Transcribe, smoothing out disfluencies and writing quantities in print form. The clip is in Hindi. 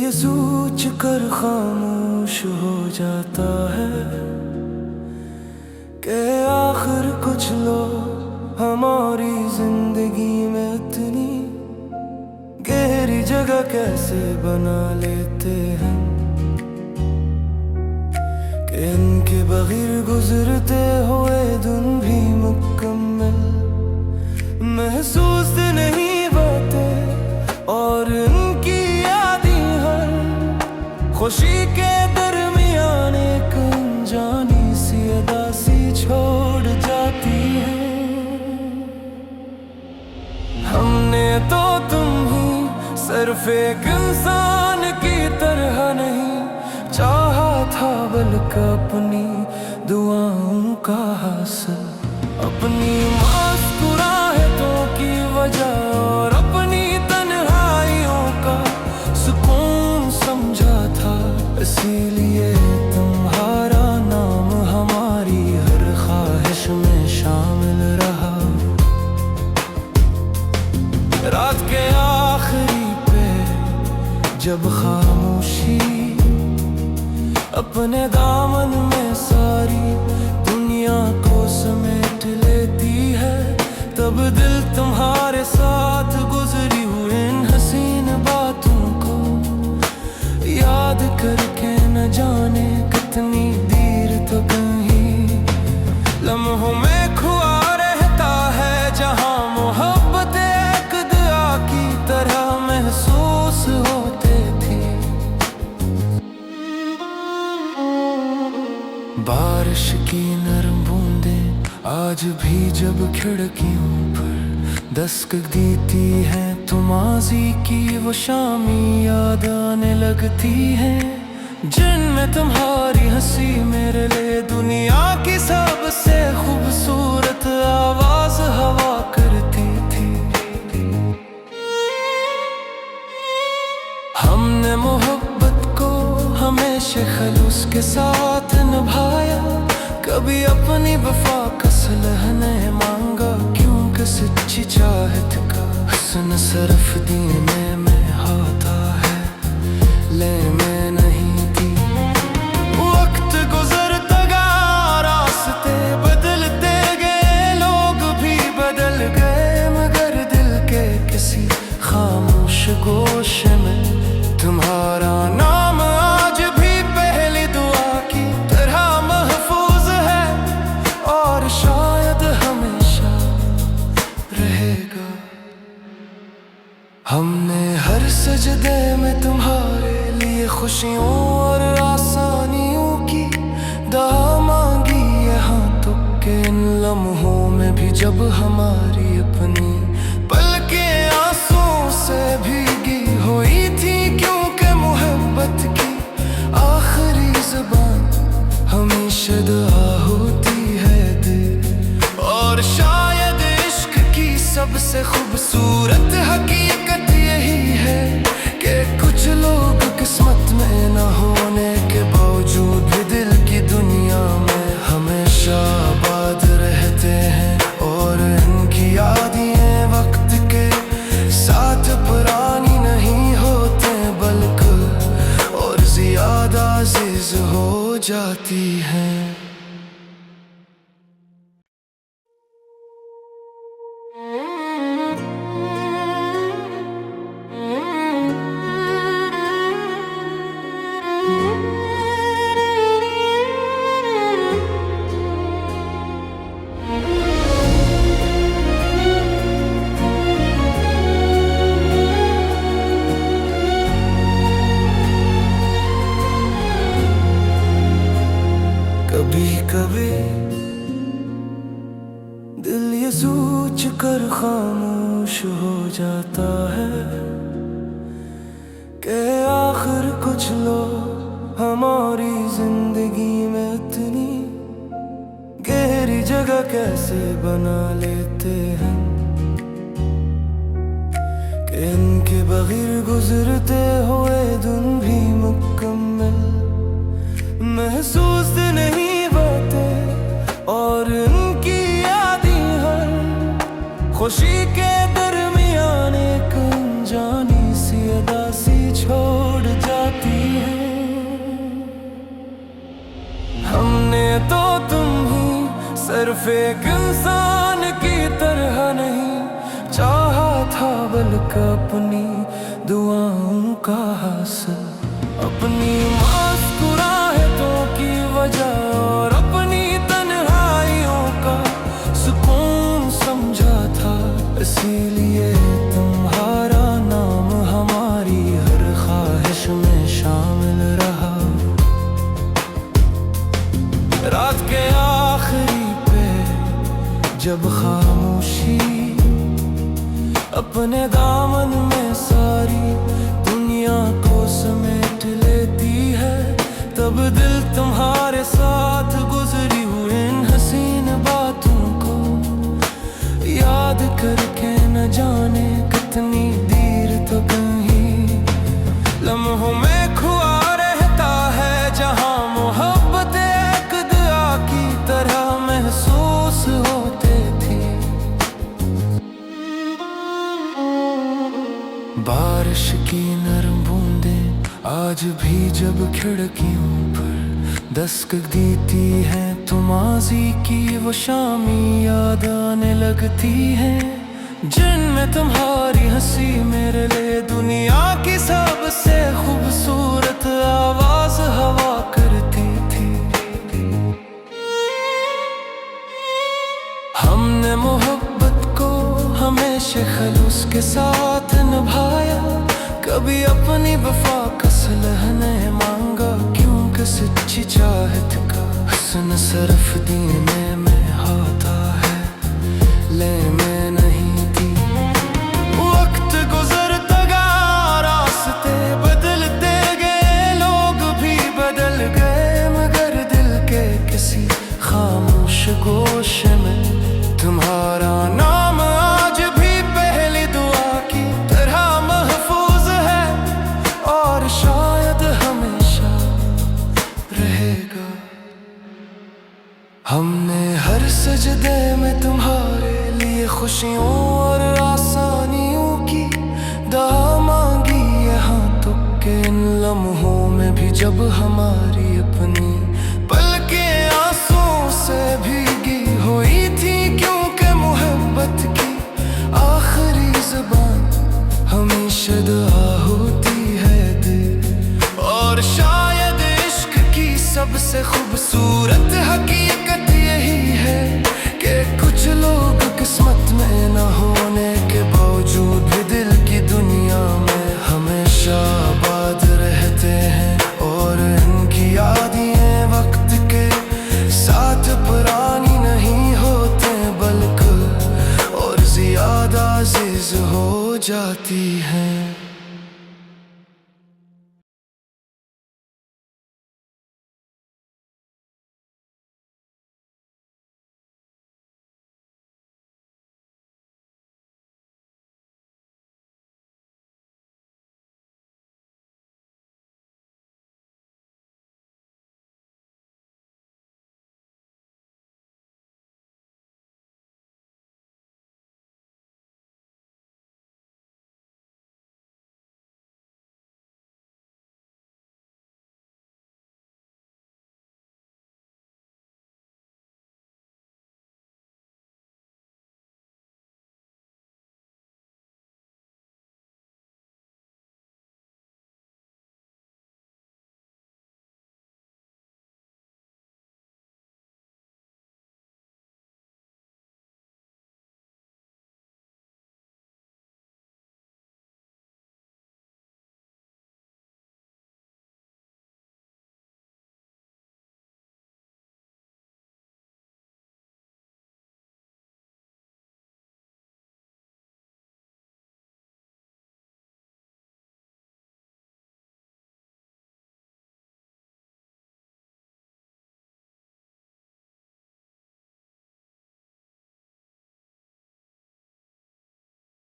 ये सोच कर खामोश हो जाता है कि आखिर कुछ लोग हमारी जिंदगी में इतनी गहरी जगह कैसे बना लेते हैं कि इनके बगैर गुजरते हुए दिन भी मुकम्मल महसूस नहीं बातें और इनकी यादें हर खुशी के दरमियान एक अनजानी सी अदा सी छोड़ जाती है। हमने तो तुम ही सिर्फ एक इंसान की तरह नहीं चाहा था बल्कि अपनी दुआओं का हासिल, अपनी मुस्कुराहटों की वजह और अपनी तन्हाइयों का सुकून समझा था। इसीलिए तुम्हारा नाम हमारी हर ख्वाहिश में शामिल रहा। रात के आखिरी पे जब खामोशी अपने दामन में सारी दुनिया को समेट लेती है, तब दिल तुम्हारे साथ गुजरी हुई इन हसीन बातों को याद करके न जाने कितनी देर तो कहीं लम्हों में खुआ रहता है, जहां मोहब्बत एक दुआ की तरह महसूस होते थी। बारिश की नरम बूंदें आज भी जब खिड़कियों पर दस्तक देती हैं, तो माज़ी की वो शामी याद आने लगती है, जिनमें तुम्हारी हंसी मेरे लिए दुनिया की सबसे खूबसूरत आवाज हवा करती थी। हमने मोहब्बत को हमेशा खलूस के साथ निभाया, कभी अपनी वफा का सलह नहीं मांगा, क्योंकि सच्ची चाहत का हसन सिर्फ देने में होता है, लेने नहीं दी। वक्त गुजरता गया, रास्ते बदलते गए, लोग भी बदल गए, मगर दिल के किसी खामोश गोशे में तुम्हारा नाम आज भी पहली दुआ की तरह महफूज है और शायद हमेशा रहेगा। हमने हर सजदे में तुम्हारे लिए खुशियों और आसानियों की दुआ मांगी, यहाँ तो के इन लम्हों में भी जब हमारी अपनी पलकें आंसुओं से भीगी हुई थी, क्योंकि मोहब्बत की आखिरी ज़बान हमेशा दुआ होती है दिल। और शायद इश्क की सबसे खूबसूरत हकीकत यही है कि कुछ लोग किस्मत में न होने के बावजूद भी दिल की दुनिया में हमेशा आबाद रहते हैं, और इनकी यादें वक्त के साथ पुरानी नहीं होते बल्कि और ज्यादा अजीज हो जाती हैं। कभी कभी दिल ये सोच कर खामोश हो जाता है कि आखिर कुछ लोग हमारी जिंदगी में इतनी गहरी जगह कैसे बना लेते हैं कि इनके बगैर गुजरते हुए दिन भी मुकम्मल महसूस नहीं बातें और इनकी यादें हर खुशी के दरमियान एक अनजानी सी अदा सी छोड़ जा सिर्फ एक इंसान की तरह नहीं चाहा था, बल्कि अपनी दुआओं का हासिल, अपनी मुस्कुराहटों की वजह और अपनी तन्हाइयों का सुकून समझा था। इसीलिए तुम्हारा नाम हमारी हर ख्वाहिश में शामिल रहा। रात के आखिरी पे जब खामोशी अपने दामन में सारी दुनिया को समेट लेती है, तब दिल तुम्हारे साथ गुजरी हुई इन हसीन बातों को याद करके न जाने कितनी देर तो कहीं लम्हों में खुआ रहता है, जहां मोहब्बत एक दुआ की तरह महसूस होते थी। बारिश की नरम बूंदें आज भी जब खिड़कियों पर दस्तक देती हैं, तो माजी की वो शामी याद आने लगती है, जिनमें तुम्हारी हंसी मेरे लिए दुनिया की सबसे खूबसूरत आवाज हवा करती थी। हमने मोहब्बत को हमेशा खलूस के साथ निभाया, कभी अपनी वफा का सलह नहीं मांगा, क्योंकि सच्ची चाहत का हसन सिर्फ देने में होता है, लेने नहीं दी। वक्त गुजरता गया, रास्ते बदलते गए, लोग भी बदल गए, मगर दिल के किसी खामोश गोशे में तुम्हारा नाम आज भी पहली दुआ की तरह महफूज है, और शायद हमेशा रहेगा। हमने हर सजदे में तुम्हारे लिए खुशियों और आसानियों की दुआ मांगी, यहाँ तो के इन लम्हों में भी जब हमारी अपनी पलकें आंसुओं से भीगी हुई थी, क्योंकि मोहब्बत की आखिरी ज़बान हमेशा दुआ होती है दिल, और शायद इश्क की सबसे खूबसूरत हकीकत